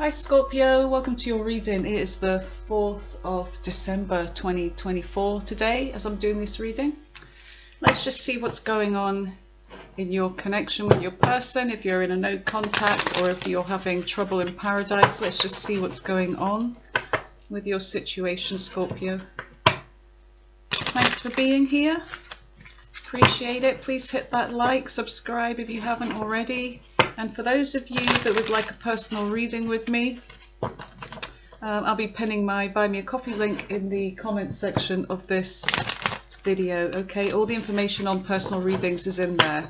Hi Scorpio, welcome to your reading. It is the 4th of December 2024 today as I'm doing this reading. Let's just see what's going on in your connection with your person. If you're in a no contact or if you're having trouble in paradise, let's just see what's going on with your situation, Scorpio. Thanks for being here. Appreciate it. Please hit that like, subscribe if you haven't already. And for those of you that would like a personal reading with me, I'll be pinning my Buy Me a Coffee link in the comments section of this video. Okay, all the information on personal readings is in there.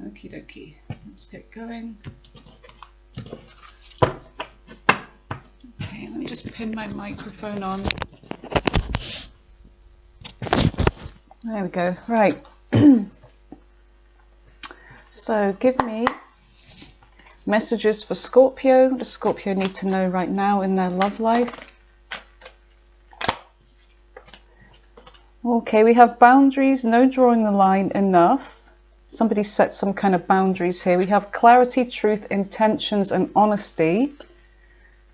Okie dokie, let's get going. Okay, let me just pin my microphone on. There we go, right. So give me messages for Scorpio. What does Scorpio need to know right now in their love life? Okay, we have boundaries, no drawing the line, enough. Somebody set some kind of boundaries here. We have clarity, truth, intentions, and honesty.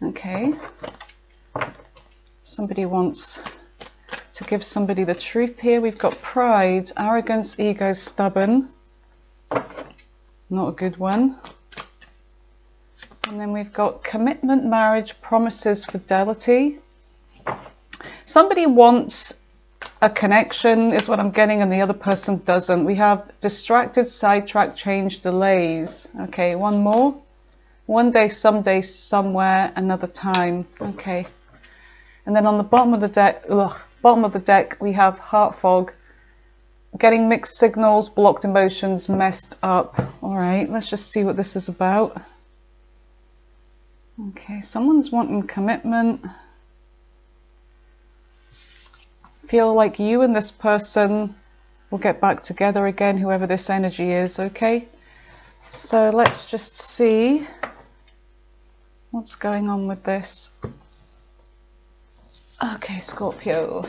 Okay. Somebody wants to give somebody the truth here. We've got pride, arrogance, ego, stubborn. Not a good one. And then we've got commitment, marriage, promises, fidelity. Somebody wants a connection is what I'm getting, and the other person doesn't. We have distracted, sidetrack, change, delays. Okay, one more. One day, someday, somewhere, another time. Okay. And then on the bottom of the deck, we have heart fog. Getting mixed signals, blocked emotions, messed up. All right, let's just see what this is about. Okay, someone's wanting commitment. Feel like you and this person will get back together again, whoever this energy is, okay? So let's just see what's going on with this. Okay, Scorpio.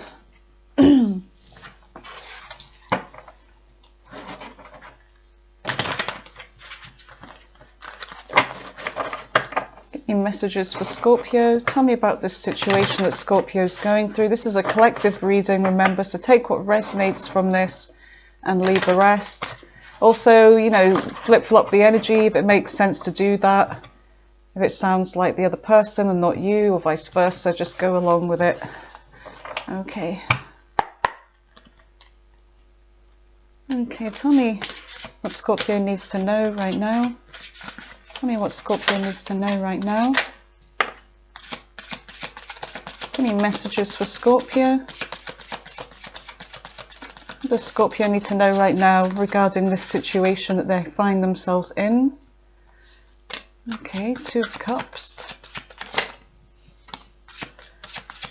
Messages for Scorpio. Tell me about this situation that Scorpio's going through. This is a collective reading, remember, so take what resonates from this and leave the rest. Also, you know, flip-flop the energy if it makes sense to do that. If it sounds like the other person and not you, or vice versa, just go along with it. Okay. Okay, tell me what Scorpio needs to know right now. Tell me what Scorpio needs to know right now. Give me messages for Scorpio. What does Scorpio need to know right now regarding this situation that they find themselves in? Okay, Two of Cups.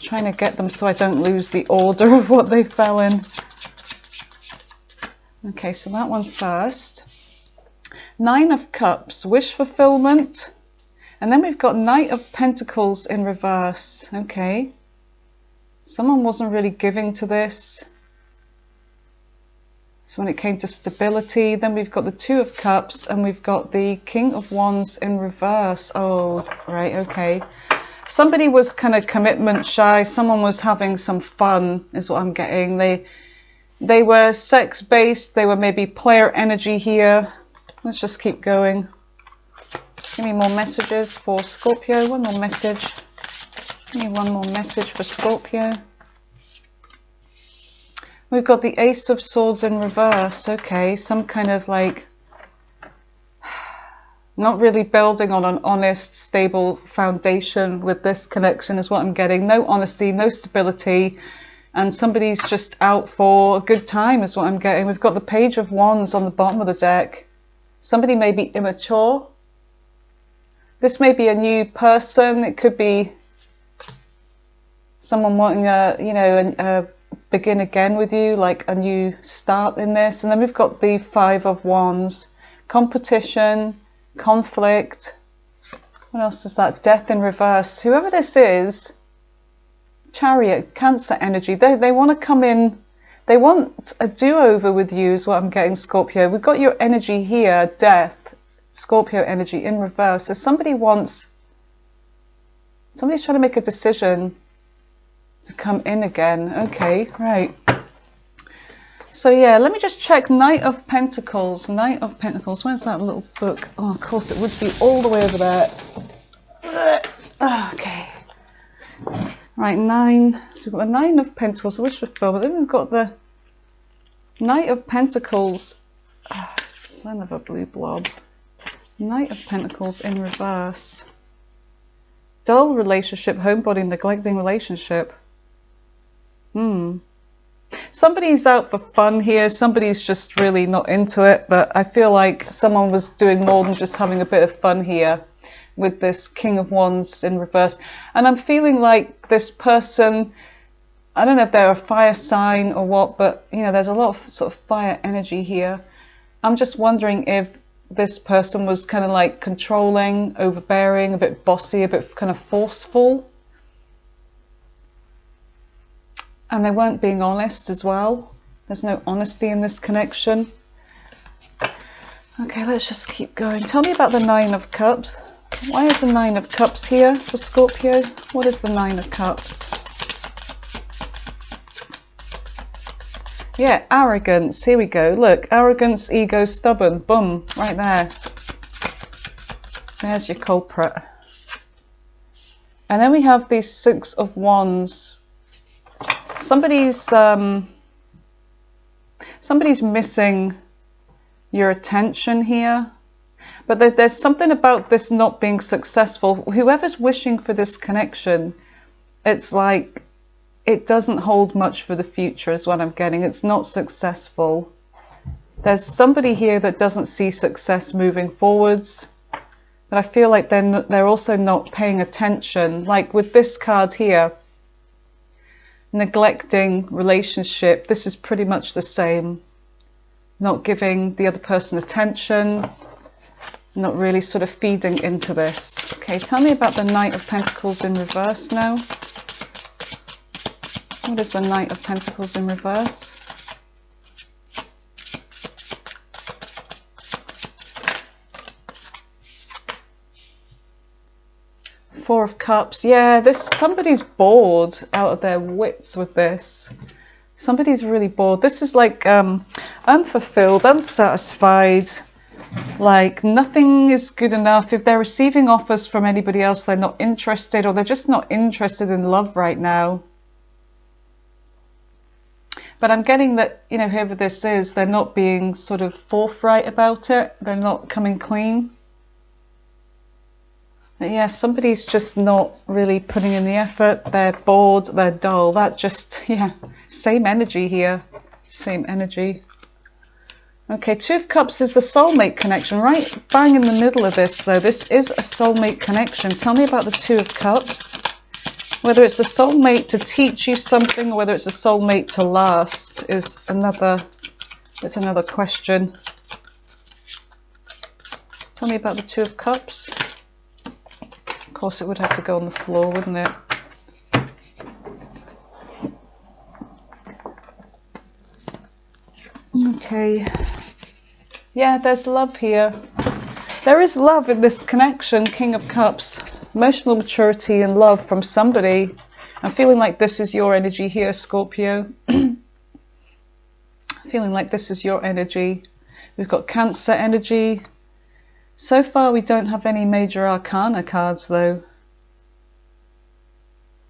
Trying to get them so I don't lose the order of what they fell in. Okay, so that one first. Nine of Cups, wish fulfillment. And then we've got Knight of Pentacles in reverse. Okay. Someone wasn't really giving to this. So when it came to stability, then we've got the Two of Cups and we've got the King of Wands in reverse. Oh, right, okay. Somebody was kind of commitment shy. Someone was having some fun, is what I'm getting. They were sex-based. They were maybe player energy here. Let's just keep going. Give me more messages for Scorpio. One more message. Give me one more message for Scorpio. We've got the Ace of Swords in reverse. Okay, some kind of like not really building on an honest, stable foundation with this connection is what I'm getting. No honesty, no stability, and somebody's just out for a good time is what I'm getting. We've got the Page of Wands on the bottom of the deck. Somebody may be immature. This may be a new person. It could be someone wanting a begin again with you, like a new start in this. And then we've got the Five of Wands. Competition, conflict. What else is that? Death in reverse. Whoever this is, Chariot, Cancer energy. They want to come in. They want a do-over with you is what I'm getting, Scorpio. We've got your energy here, Death, Scorpio energy in reverse. So somebody wants Somebody's trying to make a decision to come in again. Okay, right. So yeah, let me just check Knight of Pentacles. Knight of Pentacles. Where's that little book? Oh, of course, it would be all the way over there. Okay. Right, 9. So we've got the 9 of Pentacles. I wish we filled, but then we've got the Knight of Pentacles. Son of a blue blob. Knight of Pentacles in reverse. Dull relationship, homebody, neglecting relationship. Somebody's out for fun here. Somebody's just really not into it, but I feel like someone was doing more than just having a bit of fun here with this King of Wands in reverse. And I'm feeling like this person, I don't know if they're a fire sign or what, but you know, there's a lot of sort of fire energy here. I'm just wondering if this person was kind of like controlling, overbearing, a bit bossy, a bit kind of forceful. And they weren't being honest as well. There's no honesty in this connection. Okay, let's just keep going. Tell me about the 9 of Cups. Why is the 9 of Cups here for Scorpio? What is the 9 of Cups? Yeah, arrogance. Here we go. Look, arrogance, ego, stubborn. Boom, right there. There's your culprit. And then we have these 6 of Wands. Somebody's missing your attention here. But there's something about this not being successful. Whoever's wishing for this connection, it's like it doesn't hold much for the future is what I'm getting. It's not successful. There's somebody here that doesn't see success moving forwards. But I feel like they're also not paying attention. Like with this card here, neglecting relationship, this is pretty much the same. Not giving the other person attention. Not really sort of feeding into this. Okay, tell me about the Knight of Pentacles in reverse now. What is the Knight of Pentacles in reverse? Four of Cups. Yeah, somebody's bored out of their wits with this. Somebody's really bored. This is like unfulfilled, unsatisfied. Like nothing is good enough. If they're receiving offers from anybody else, they're not interested, or they're just not interested in love right now. But I'm getting that, you know, whoever this is, they're not being sort of forthright about it. They're not coming clean. But yeah, somebody's just not really putting in the effort. They're bored, they're dull. That just, yeah, same energy here. Same energy. Okay, 2 of Cups is the soulmate connection. Right bang in the middle of this, though. This is a soulmate connection. Tell me about the 2 of Cups. Whether it's a soulmate to teach you something or whether it's a soulmate to last is another question. Tell me about the 2 of Cups. Of course, it would have to go on the floor, wouldn't it? Okay. Yeah, there's love here. There is love in this connection, King of Cups. Emotional maturity and love from somebody. I'm feeling like this is your energy here, Scorpio. Feeling like this is your energy. We've got Cancer energy. So far we don't have any major arcana cards though.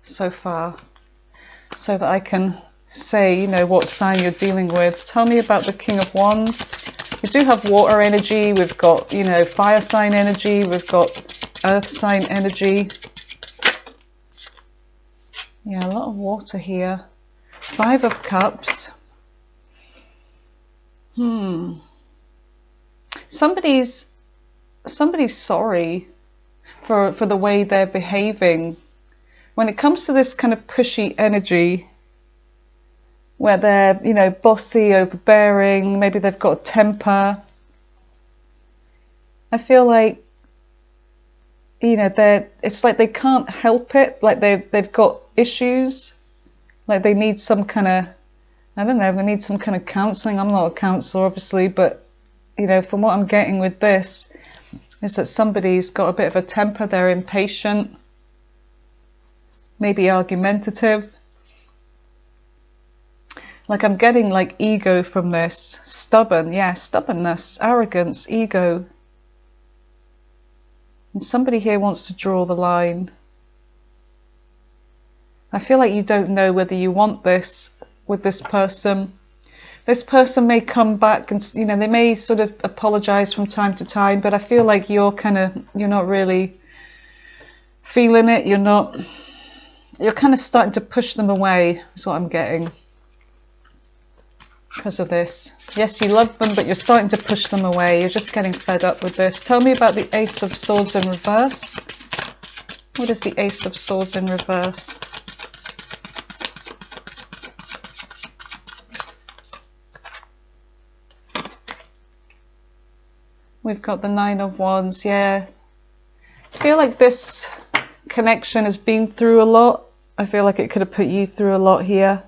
So far. So that I can say, you know, what sign you're dealing with. Tell me about the King of Wands. We do have water energy. We've got, you know, fire sign energy. We've got earth sign energy. Yeah, a lot of water here. 5 of Cups. Somebody's sorry for the way they're behaving. When it comes to this kind of pushy energy, where they're, you know, bossy, overbearing, maybe they've got a temper. I feel like, you know, it's like they can't help it, like they've got issues, like they need some kind of, I don't know, they need some kind of counselling. I'm not a counsellor, obviously, but, you know, from what I'm getting with this, is that somebody's got a bit of a temper, they're impatient. maybe argumentative. Like I'm getting like ego from this. Stubborn, yeah, stubbornness, arrogance, ego. And somebody here wants to draw the line. I feel like you don't know whether you want this with this person. This person may come back and, you know, they may sort of apologize from time to time, but I feel like you're not really feeling it. You're kind of starting to push them away, is what I'm getting. Because of this. Yes, you love them, but you're starting to push them away. You're just getting fed up with this. Tell me about the Ace of Swords in reverse. What is the Ace of Swords in reverse? We've got the Nine of Wands, yeah. I feel like this connection has been through a lot. I feel like it could have put you through a lot here.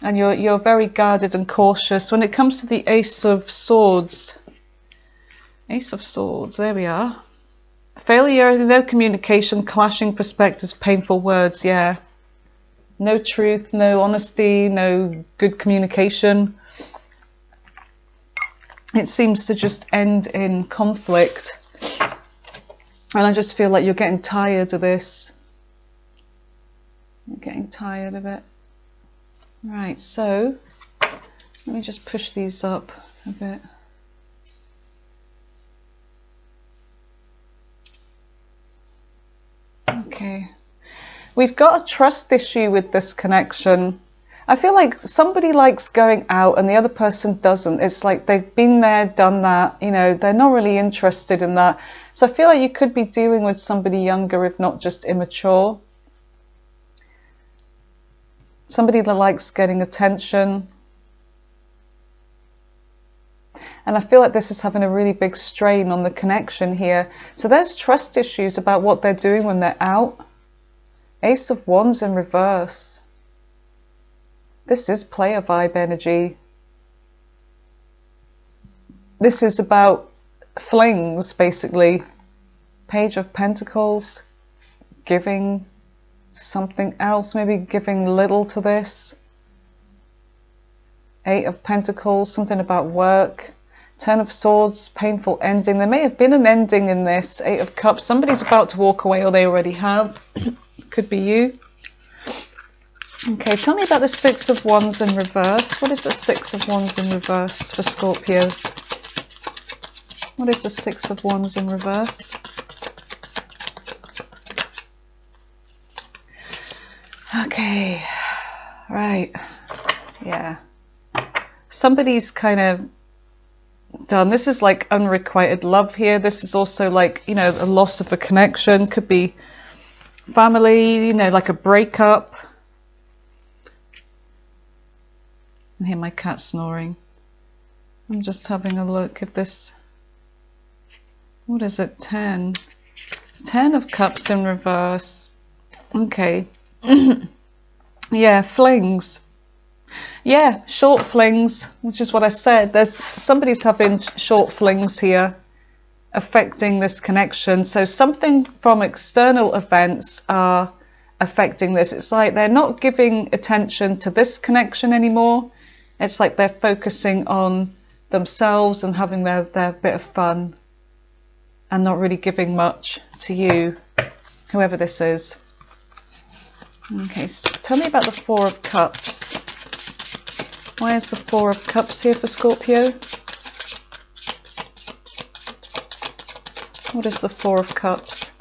And you're very guarded and cautious. When it comes to the Ace of Swords, Ace of Swords, there we are. Failure, no communication, clashing perspectives, painful words, yeah. No truth, no honesty, no good communication. It seems to just end in conflict. And I just feel like you're getting tired of this. You're getting tired of it. Right, so let me just push these up a bit. Okay. We've got a trust issue with this connection. I feel like somebody likes going out and the other person doesn't. It's like they've been there, done that, you know, they're not really interested in that. So I feel like you could be dealing with somebody younger, if not just immature. Somebody that likes getting attention. And I feel like this is having a really big strain on the connection here. So there's trust issues about what they're doing when they're out. Ace of Wands in reverse. This is player vibe energy. This is about flings, basically. Page of Pentacles. Giving something else, maybe giving little to this. Eight of Pentacles, something about work. Ten of Swords, painful ending. There may have been an ending in this. Eight of Cups, somebody's about to walk away or they already have. Could be you. Okay, tell me about the Six of Wands in reverse. What is the Six of Wands in reverse for Scorpio? What is the Six of Wands in reverse? Okay, right, yeah. Somebody's kind of done. This is like unrequited love here. This is also like, you know, a loss of a connection. Could be family, you know, like a breakup. I hear my cat snoring. I'm just having a look at this. What is it? 10. 10 of Cups in reverse. Okay. Yeah, flings. Yeah, short flings, which is what I said. There's somebody's having short flings here affecting this connection. So something from external events are affecting this. It's like they're not giving attention to this connection anymore. It's like they're focusing on themselves and having their bit of fun and not really giving much to you, whoever this is. Okay, so tell me about the Four of Cups. Why is the Four of Cups here for Scorpio? What is the Four of Cups?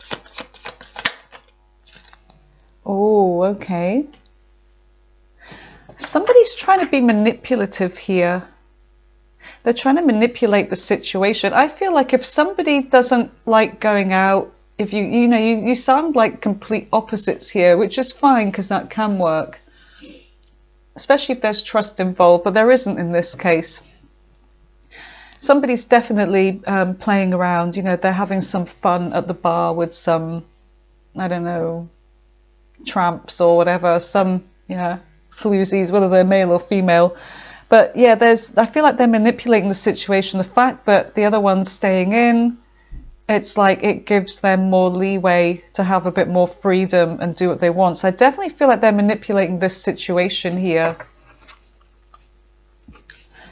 Oh, okay. Somebody's trying to be manipulative here. They're trying to manipulate the situation. I feel like if somebody doesn't like going out, if you sound like complete opposites here, which is fine because that can work. Especially if there's trust involved, but there isn't in this case. Somebody's definitely playing around, you know, they're having some fun at the bar with some, I don't know, tramps or whatever, some, yeah, floozies, whether they're male or female. But yeah, I feel like they're manipulating the situation. The fact that the other one's staying in, it's like it gives them more leeway to have a bit more freedom and do what they want. So I definitely feel like they're manipulating this situation here.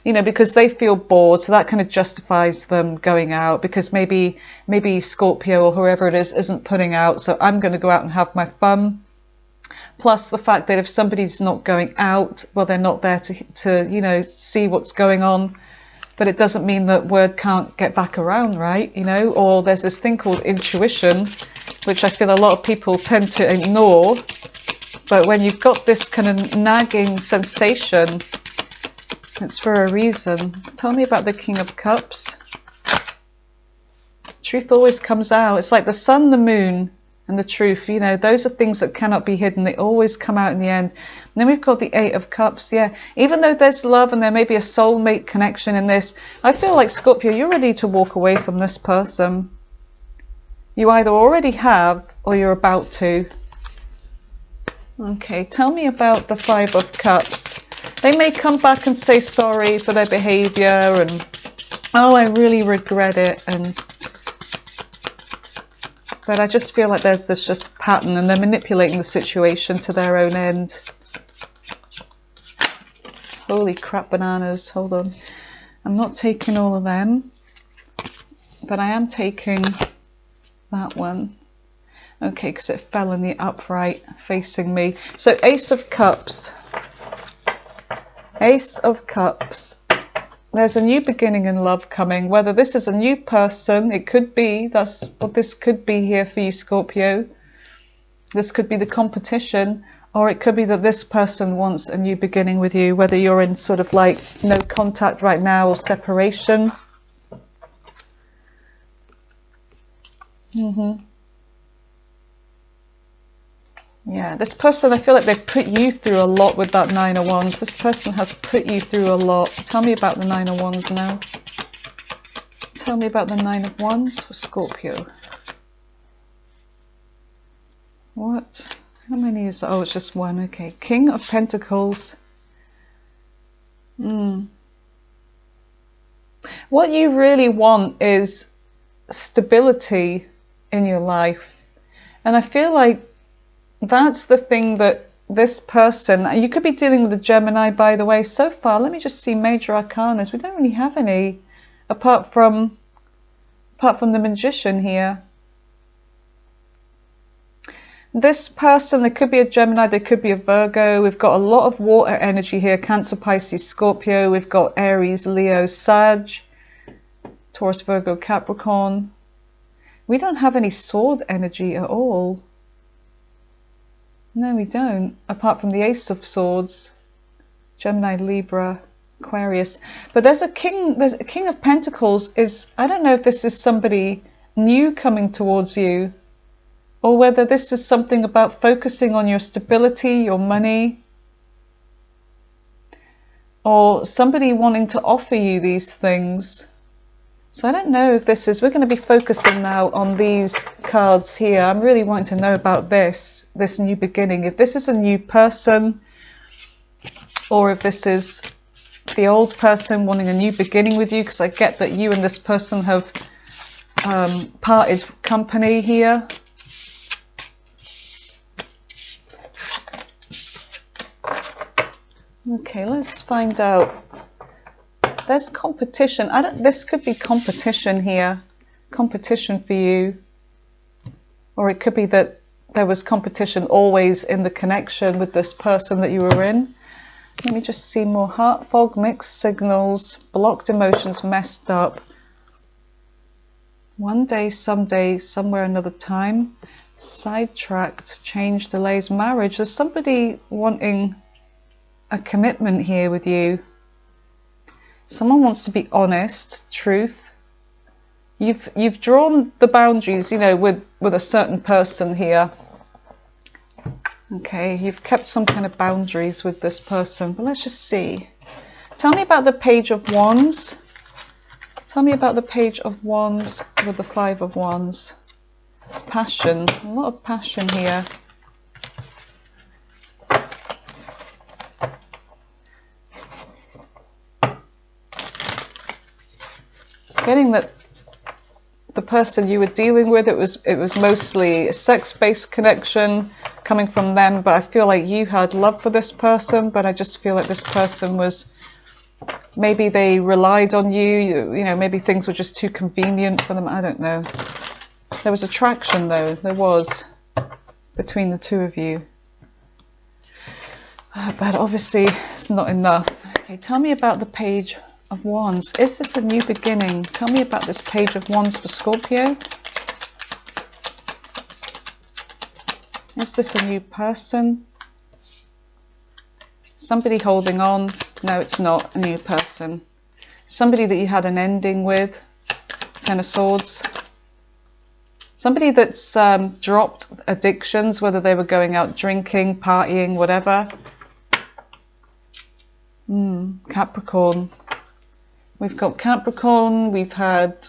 You know, because they feel bored, so that kind of justifies them going out, because maybe Scorpio or whoever it is isn't putting out, so I'm going to go out and have my fun. Plus the fact that if somebody's not going out, well, they're not there to you know, see what's going on. But it doesn't mean that word can't get back around, right? You know, or there's this thing called intuition, which I feel a lot of people tend to ignore. But when you've got this kind of nagging sensation, it's for a reason. Tell me about the King of Cups. Truth always comes out. It's like the sun, the moon, and the truth. You know, those are things that cannot be hidden. They always come out in the end. And then we've got the Eight of Cups. Yeah, even though there's love and there may be a soulmate connection in this, I feel like, Scorpio, you're ready to walk away from this person. You either already have or you're about to. Okay, tell me about the Five of Cups. They may come back and say sorry for their behavior and, oh, I really regret it, but I just feel like there's this just pattern and they're manipulating the situation to their own end. Holy crap bananas, hold on. I'm not taking all of them, but I am taking that one. Okay, because it fell in the upright facing me. So Ace of Cups. Ace of Cups. There's a new beginning in love coming. Whether this is a new person, it could be, that's what this could be here for you, Scorpio. This could be the competition, or it could be that this person wants a new beginning with you, whether you're in sort of like no contact right now or separation. Yeah, this person, I feel like they've put you through a lot with that Nine of Wands. This person has put you through a lot. Tell me about the Nine of Wands now. Tell me about the Nine of Wands for Scorpio. What? How many is that? Oh, it's just one. Okay. King of Pentacles. What you really want is stability in your life. And I feel like that's the thing that this person, you could be dealing with a Gemini, by the way. So far, let me just see major arcanas. We don't really have any, apart from the Magician here. This person, there could be a Gemini, there could be a Virgo. We've got a lot of water energy here. Cancer, Pisces, Scorpio. We've got Aries, Leo, Sag, Taurus, Virgo, Capricorn. We don't have any sword energy at all. No, we don't, apart from the Ace of Swords, Gemini, Libra, Aquarius. But there's a King of Pentacles. I don't know if this is somebody new coming towards you, or whether this is something about focusing on your stability, your money, or somebody wanting to offer you these things. So I don't know if this is, we're going to be focusing now on these cards here. I'm really wanting to know about this new beginning. If this is a new person, or if this is the old person wanting a new beginning with you, because I get that you and this person have parted company here. Okay, let's find out. There's competition. This could be competition here. Competition for you. Or it could be that there was competition always in the connection with this person that you were in. Let me just see more. Heart fog, mixed signals, blocked emotions, messed up. One day, someday, somewhere, another time. Sidetracked, change, delays, marriage. There's somebody wanting a commitment here with you. Someone wants to be honest, truth. You've drawn the boundaries, you know, with a certain person here. Okay, you've kept some kind of boundaries with this person. But let's just see. Tell me about the Page of Wands. Tell me about the Page of Wands with the Five of Wands. Passion. A lot of passion here. Getting that the person you were dealing with, it was mostly a sex-based connection coming from them, but I feel like you had love for this person, but I just feel like this person was, maybe they relied on you, you know, maybe things were just too convenient for them, I don't know. There was attraction though, there was, between the two of you. But obviously it's not enough. Okay, tell me about the Page of Wands. Is this a new beginning? Tell me about this Page of Wands for Scorpio. Is this a new person? Somebody holding on? No, it's not a new person. Somebody that you had an ending with. Ten of Swords. Somebody that's dropped addictions, whether they were going out drinking, partying, whatever. Capricorn. We've got Capricorn, we've had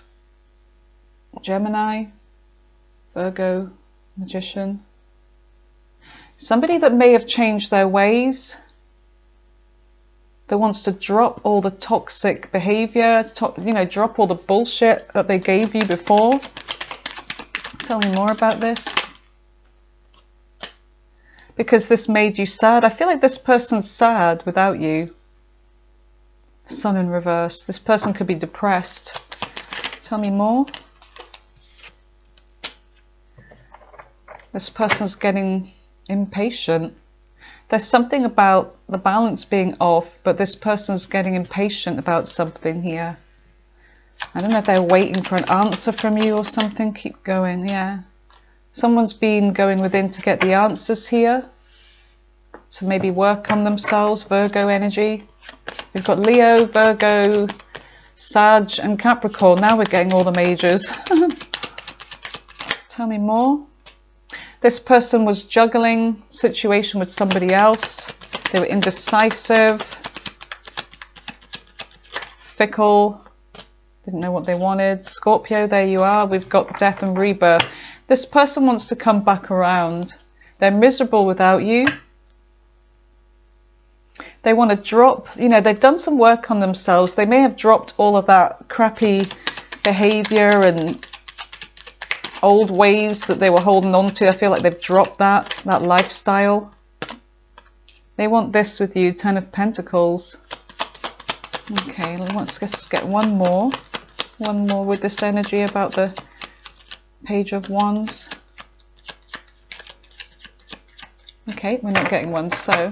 Gemini, Virgo, Magician. Somebody that may have changed their ways, that wants to drop all the toxic behavior, you know, drop all the bullshit that they gave you before. Tell me more about this. Because this made you sad. I feel like this person's sad without you. Sun in reverse. This person could be depressed. Tell me more. This person's getting impatient. There's something about the balance being off, but this person's getting impatient about something here. I don't know if they're waiting for an answer from you or something. Keep going, yeah. Someone's been going within to get the answers here. To maybe work on themselves, Virgo energy. We've got Leo, Virgo, Sag and Capricorn. Now we're getting all the majors. Tell me more. This person was juggling situation with somebody else. They were indecisive, fickle, didn't know what they wanted. Scorpio, there you are. We've got death and rebirth. This person wants to come back around. They're miserable without you. They want to drop, you know, they've done some work on themselves. They may have dropped all of that crappy behavior and old ways that they were holding on to. I feel like they've dropped that lifestyle. They want this with you, Ten of Pentacles. Okay, let's just get one more with this energy about the Page of Wands. Okay, we're not getting one, so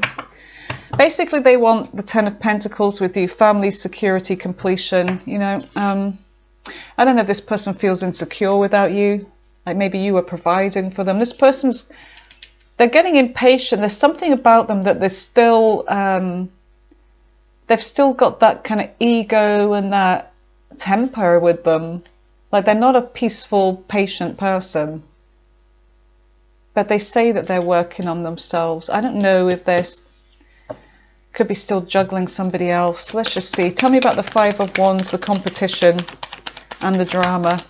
basically they want the Ten of Pentacles with you, family, security, completion, you know. I don't know if this person feels insecure without you, like maybe you were providing for them. This person's, they're getting impatient. There's something about them that they're still, they've still got that kind of ego and that temper with them. Like they're not a peaceful, patient person. But they say that they're working on themselves. I don't know if there's, could be still juggling somebody else. Let's just see. Tell me about the Five of Wands, the competition and the drama.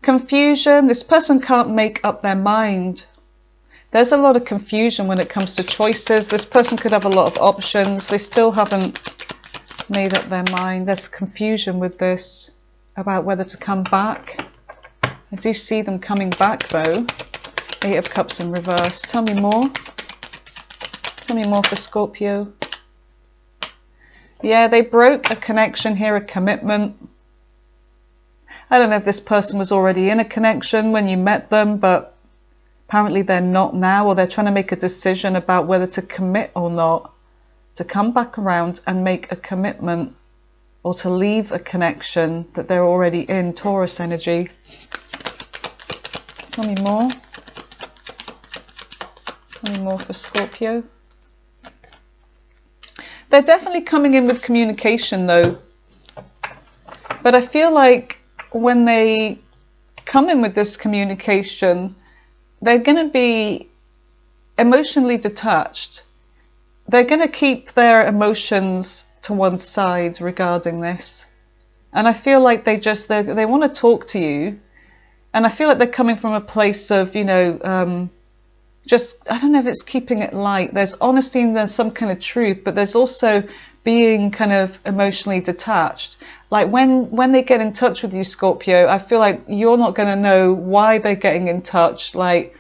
Confusion. This person can't make up their mind. There's a lot of confusion when it comes to choices. This person could have a lot of options. They still haven't made up their mind. There's confusion with this about whether to come back. I do see them coming back though. Eight of Cups in reverse. Tell me more. Tell me more for Scorpio. Yeah, they broke a connection here, a commitment. I don't know if this person was already in a connection when you met them, but apparently they're not now, or they're trying to make a decision about whether to commit or not, to come back around and make a commitment, or to leave a connection that they're already in, Taurus energy. Tell me more. Tell me more for Scorpio. They're definitely coming in with communication though. But I feel like when they come in with this communication, they're going to be emotionally detached. They're going to keep their emotions to one side regarding this. And I feel like they want to talk to you. And I feel like they're coming from a place of, you know, just, I don't know if it's keeping it light. There's honesty and there's some kind of truth, but there's also being kind of emotionally detached. Like when they get in touch with you, Scorpio, I feel like you're not going to know why they're getting in touch, like,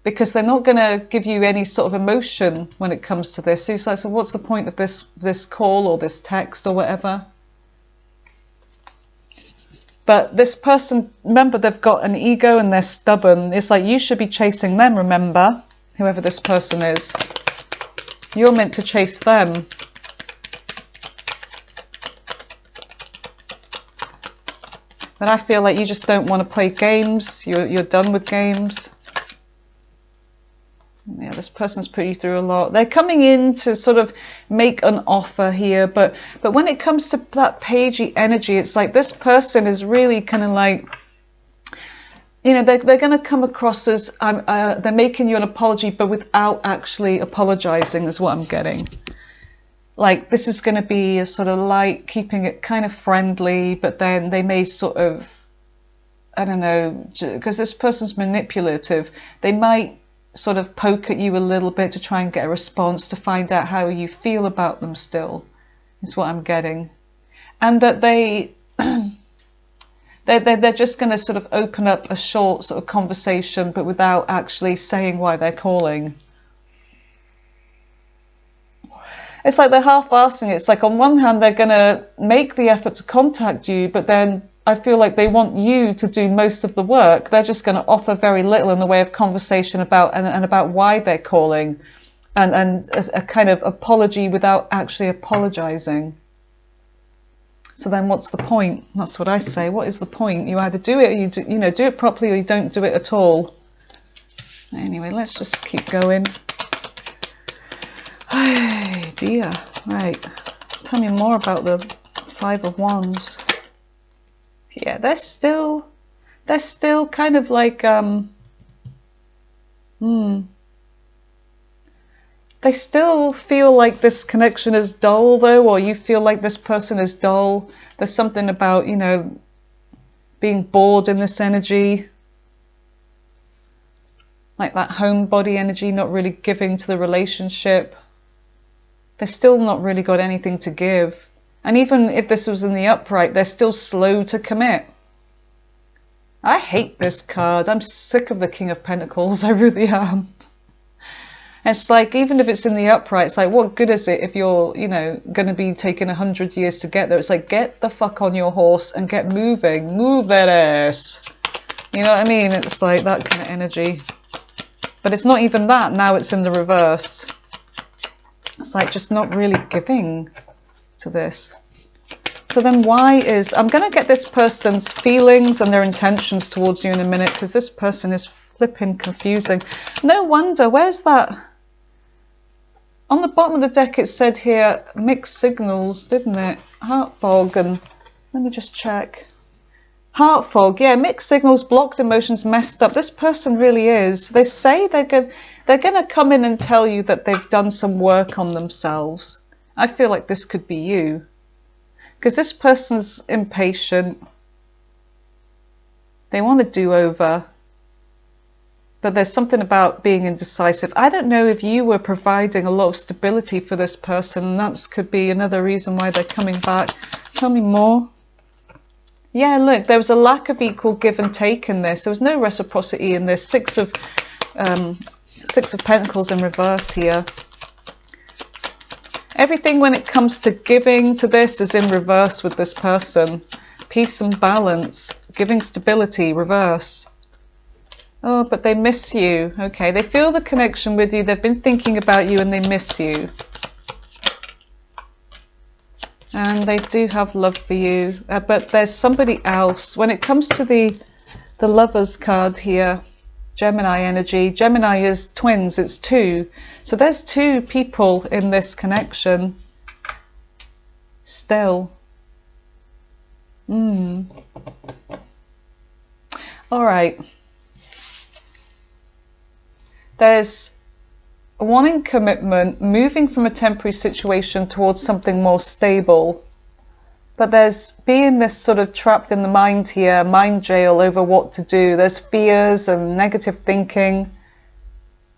because they're not going to give you any sort of emotion when it comes to this. So it's like, so what's the point of this call or this text or whatever? But this person, remember, they've got an ego and they're stubborn. It's like you should be chasing them, remember, whoever this person is. You're meant to chase them. But I feel like you just don't want to play games. You're done with games. Yeah, this person's put you through a lot. They're coming in to sort of make an offer here, but when it comes to that pagey energy, it's like this person is really kind of like, you know, they're going to come across as they're making you an apology, but without actually apologizing, is what I'm getting. Like, this is going to be a sort of light, keeping it kind of friendly, but then they may sort of, I don't know, because this person's manipulative, they might sort of poke at you a little bit to try and get a response, to find out how you feel about them still, is what I'm getting. And that they're just going to sort of open up a short sort of conversation, but without actually saying why they're calling. It's like they're half-assing it. It's like on one hand, they're going to make the effort to contact you, but then I feel like they want you to do most of the work. They're just going to offer very little in the way of conversation about and about why they're calling, and a kind of apology without actually apologizing. So then what's the point? That's what I say. What is the point? You either do it, or you do it properly, or you don't do it at all. Anyway, let's just keep going. Hey dear. Right. Tell me more about the Five of Wands. Yeah, they're still kind of like they still feel like this connection is dull though, or you feel like this person is dull. There's something about, you know, being bored in this energy. Like that homebody energy, not really giving to the relationship. They're still not really got anything to give. And even if this was in the upright, they're still slow to commit. I hate this card. I'm sick of the King of Pentacles. I really am. It's like, even if it's in the upright, it's like, what good is it if you're, you know, going to be taking 100 years to get there? It's like, get the fuck on your horse and get moving. Move that ass. You know what I mean? It's like that kind of energy. But it's not even that. Now it's in the reverse. It's like just not really giving to this. So then why is, I'm going to get this person's feelings and their intentions towards you in a minute, because this person is flipping confusing. No wonder, where's that? On the bottom of the deck it said here, mixed signals, didn't it? Heart fog, and let me just check. Heart fog, yeah, mixed signals, blocked emotions, messed up. This person really is. They say they're going to come in and tell you that they've done some work on themselves. I feel like this could be you. Because this person's impatient. They want a do-over. But there's something about being indecisive. I don't know if you were providing a lot of stability for this person. That could be another reason why they're coming back. Tell me more. Yeah, look, there was a lack of equal give and take in this. There was no reciprocity in this. Six of Pentacles in reverse here. Everything when it comes to giving to this is in reverse with this person. Peace and balance, giving stability, reverse. Oh, but they miss you. Okay, they feel the connection with you. They've been thinking about you and they miss you. And they do have love for you. But there's somebody else. When it comes to the Lovers card here, Gemini energy. Gemini is twins, it's two. So there's two people in this connection. Still. Alright. There's wanting commitment, moving from a temporary situation towards something more stable. But there's being this sort of trapped in the mind here, mind jail over what to do. There's fears and negative thinking.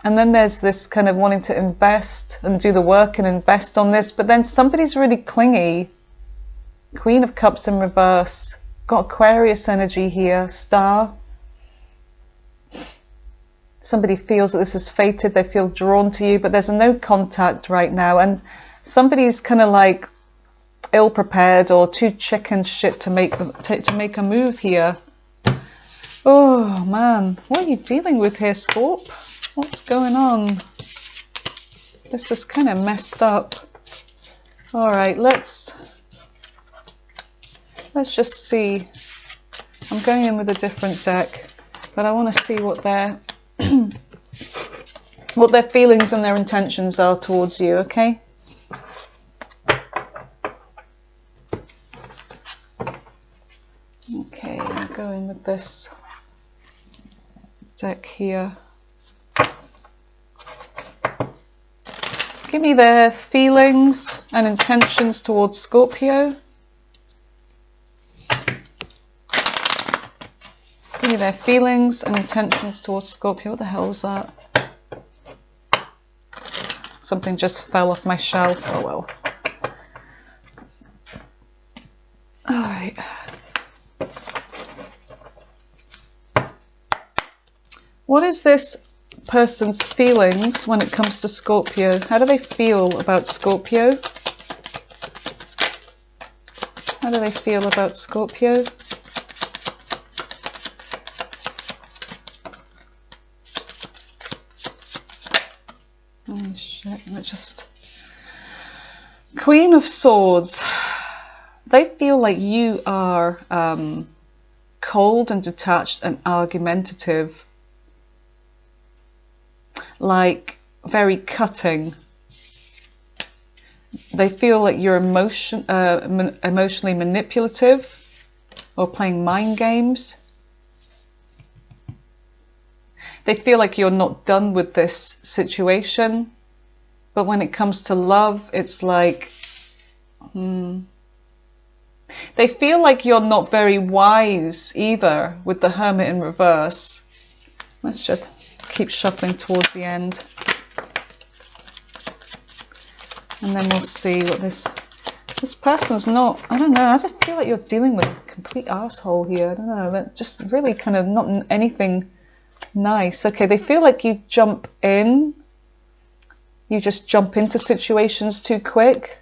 And then there's this kind of wanting to invest and do the work and invest on this, but then somebody's really clingy. Queen of Cups in reverse. Got Aquarius energy here, Star. Somebody feels that this is fated, they feel drawn to you, but there's no contact right now, and somebody's kind of like ill-prepared or too chicken shit to make a move here. Oh man, what are you dealing with here, Scorp? What's going on? This is kind of messed up. All right, let's just see. I'm going in with a different deck, but I want to see what their what their feelings and their intentions are towards you, okay? Okay, I'm going with this deck here. Give me their feelings and intentions towards Scorpio. Give me their feelings and intentions towards Scorpio. What the hell was that? Something just fell off my shelf. Oh well. Alright. What is this person's feelings when it comes to Scorpio? How do they feel about Scorpio? How do they feel about Scorpio? Oh shit, just... Queen of Swords. They feel like you are cold and detached and argumentative. Like very cutting. They feel like you're emotionally manipulative or playing mind games. They feel like you're not done with this situation, but when it comes to love, it's like they feel like you're not very wise either with the Hermit in reverse. Let's just keep shuffling towards the end, and then we'll see what this person's not. I don't know, I just feel like you're dealing with a complete asshole here. I don't know, but just really kind of not anything nice. Okay, they feel like you just jump into situations too quick.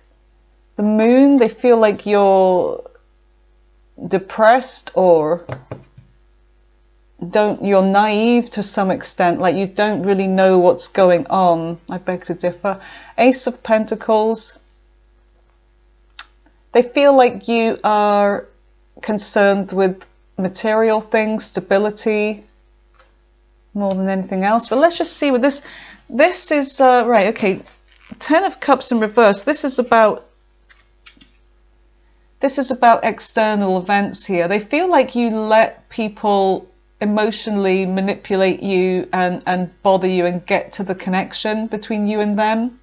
The Moon, they feel like you're depressed or you're naive to some extent, like you don't really know what's going on. I beg to differ. Ace of Pentacles, they feel like you are concerned with material things, stability, more than anything else. But let's just see what this is. Right, okay, 10 of Cups in reverse. This is about external events here. They feel like you let people emotionally manipulate you and bother you and get to the connection between you and them.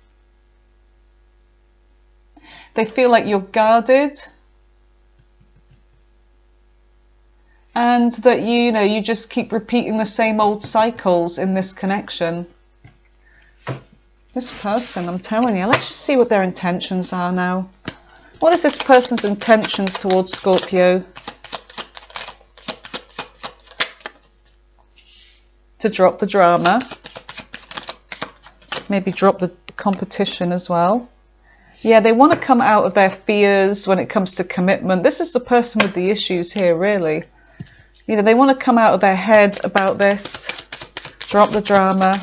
They feel like you're guarded and that you just keep repeating the same old cycles in this connection. This person, I'm telling you, let's just see what their intentions are now. What is this person's intentions towards Scorpio? To drop the drama, maybe drop the competition as well. Yeah, they want to come out of their fears when it comes to commitment. This is the person with the issues here, really. They want to come out of their head about this, drop the drama.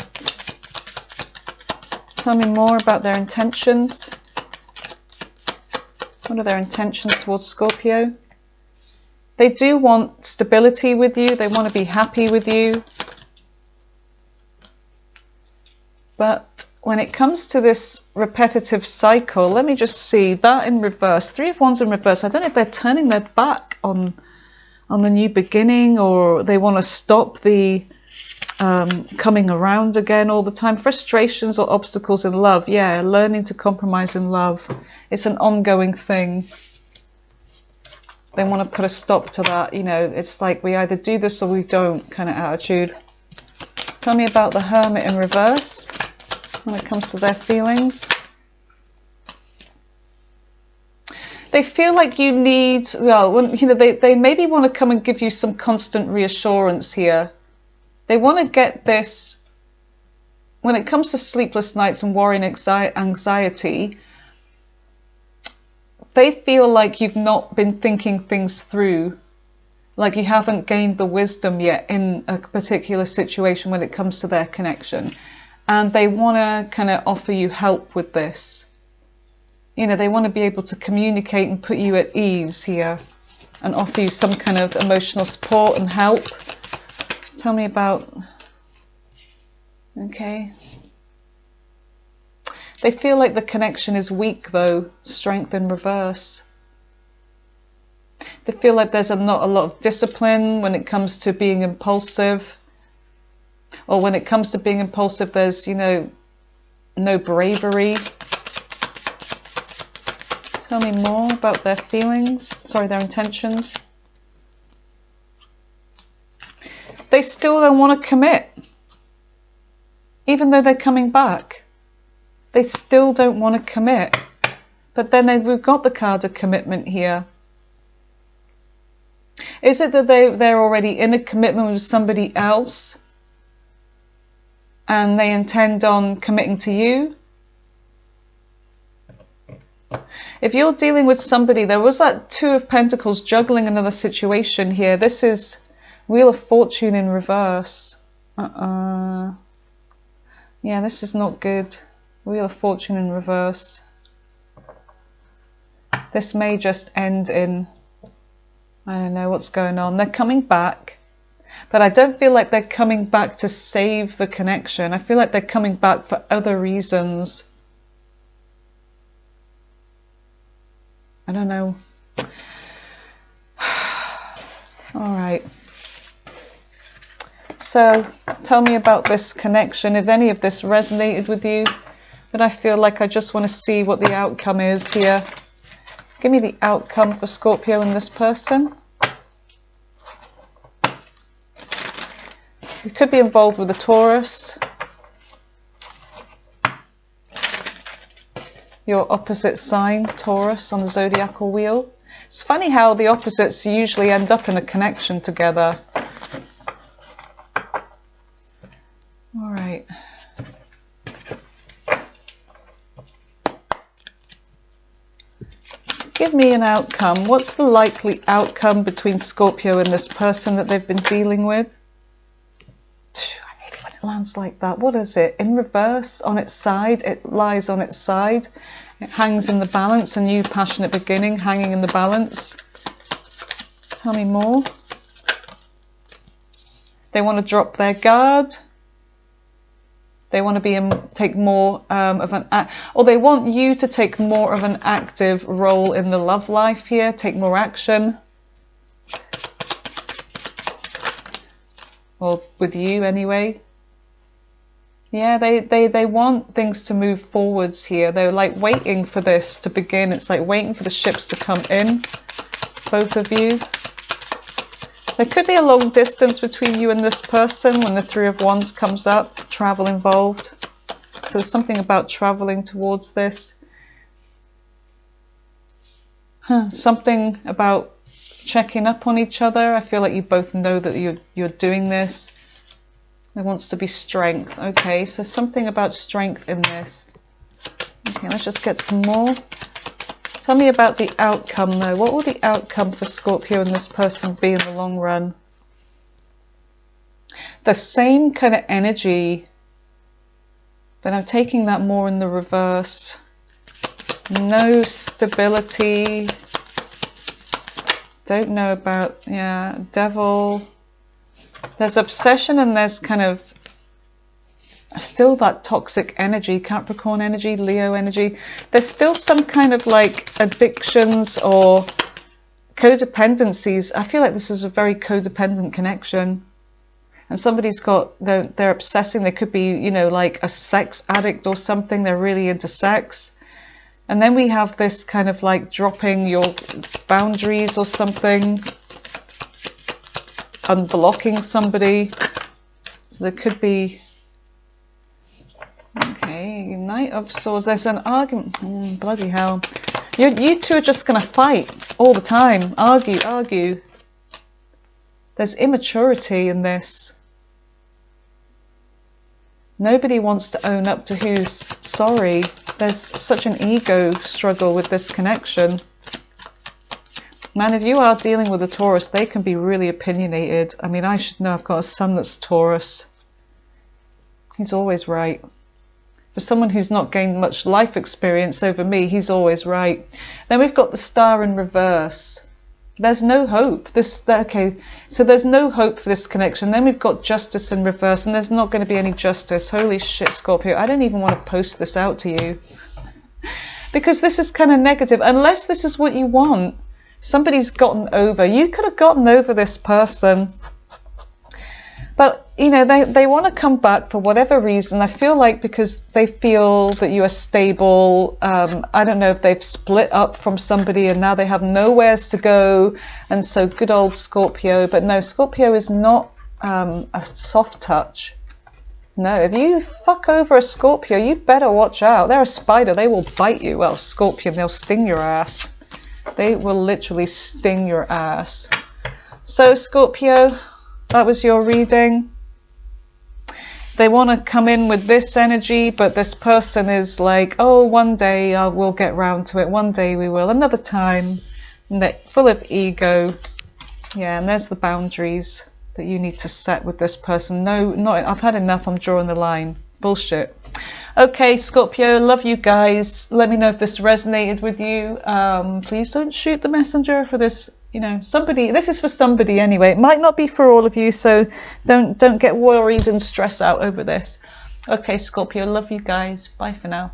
Tell me more about their intentions. What are their intentions towards Scorpio? They do want stability with you. They want to be happy with you. But when it comes to this repetitive cycle, let me just see that in reverse. 3 of Wands in reverse. I don't know if they're turning their back on the new beginning, or they want to stop the coming around again all the time. Frustrations or obstacles in love. Yeah, learning to compromise in love. It's an ongoing thing. They want to put a stop to that. It's like we either do this or we don't kind of attitude. Tell me about the Hermit in reverse when it comes to their feelings. They feel like you need, well, you know, they maybe want to come and give you some constant reassurance here. They want to get this, when it comes to sleepless nights and worry and anxiety, they feel like you've not been thinking things through, like you haven't gained the wisdom yet in a particular situation when it comes to their connection. And they want to kind of offer you help with this. You know, they want to be able to communicate and put you at ease here and offer you some kind of emotional support and help. Tell me about... Okay. They feel like the connection is weak though, strength in reverse. They feel like there's not a lot of discipline when it comes to being impulsive. Or when it comes to being impulsive, there's, you know, no bravery. Tell me more about their feelings, sorry, their intentions. They still don't want to commit. Even though they're coming back. They still don't want to commit. But then we've got the card of commitment here. Is it that they're already in a commitment with somebody else and they intend on committing to you? If you're dealing with somebody, there was that Two of Pentacles juggling another situation here. This is Wheel of Fortune in reverse. Yeah, this is not good. Wheel of Fortune in reverse. This may just end in, I don't know what's going on. They're coming back, but I don't feel like they're coming back to save the connection. I feel like they're coming back for other reasons. I don't know. All right. So tell me about this connection, if any of this resonated with you. But I feel like I just want to see what the outcome is here. Give me the outcome for Scorpio and this person. You could be involved with a Taurus. Your opposite sign, Taurus, on the zodiacal wheel. It's funny how the opposites usually end up in a connection together. All right. Give me an outcome. What's the likely outcome between Scorpio and this person that they've been dealing with? I hate when it lands like that. What is it? In reverse, on its side. It lies on its side. It hangs in the balance. A new passionate beginning hanging in the balance. Tell me more. They want to drop their guard. They want to take more of an or they want you to take more of an active role in the love life here. Take more action. Or with you anyway. Yeah, they want things to move forwards here. They're like waiting for this to begin. It's like waiting for the ships to come in. Both of you. There could be a long distance between you and this person when the Three of Wands comes up. Travel involved. So there's something about traveling towards this. Something about checking up on each other. I feel like you both know that you're doing this. There wants to be strength. Okay, so something about strength in this. Okay, let's just get some more. Tell me about the outcome though. What will the outcome for Scorpio and this person be in the long run? The same kind of energy, but I'm taking that more in the reverse. No stability. Don't know about, yeah, Devil. There's obsession and there's kind of still that toxic energy, Capricorn energy, Leo energy. There's still some kind of like addictions or codependencies. I feel like this is a very codependent connection. And somebody's got, they're obsessing. They could be, you know, like a sex addict or something. They're really into sex. And then we have this kind of like dropping your boundaries or something. Unblocking somebody. So there could be, okay, Knight of Swords. There's an argument. Bloody hell. You two are just going to fight all the time. Argue, argue. There's immaturity in this. Nobody wants to own up to who's sorry. There's such an ego struggle with this connection. Man, if you are dealing with a Taurus, they can be really opinionated. I mean, I should know. I've got a son that's Taurus. He's always right. For someone who's not gained much life experience over me, he's always right. Then we've got the Star in reverse. There's no hope. Okay, so there's no hope for this connection. Then we've got Justice in reverse, and there's not going to be any justice. Holy shit, Scorpio. I don't even want to post this out to you. Because this is kind of negative. Unless this is what you want. Somebody's gotten over. You could have gotten over this person. But, you know, they want to come back for whatever reason. I feel like because they feel that you are stable. I don't know if they've split up from somebody and now they have nowheres to go. And so good old Scorpio. But no, Scorpio is not a soft touch. No, if you fuck over a Scorpio, you better watch out. They're a spider. They will bite you. Well, Scorpion, they'll sting your ass. They will literally sting your ass. So, Scorpio, that was your reading. They want to come in with this energy, but this person is like, oh, one day we'll get round to it. One day we will. Another time. And they're full of ego. Yeah, and there's the boundaries that you need to set with this person. No, not. I've had enough. I'm drawing the line. Bullshit. Okay, Scorpio, love you guys. Let me know if this resonated with you. Please don't shoot the messenger for this. You know, somebody. This is for somebody anyway. It might not be for all of you, so don't get worried and stress out over this. Okay, Scorpio, love you guys. Bye for now.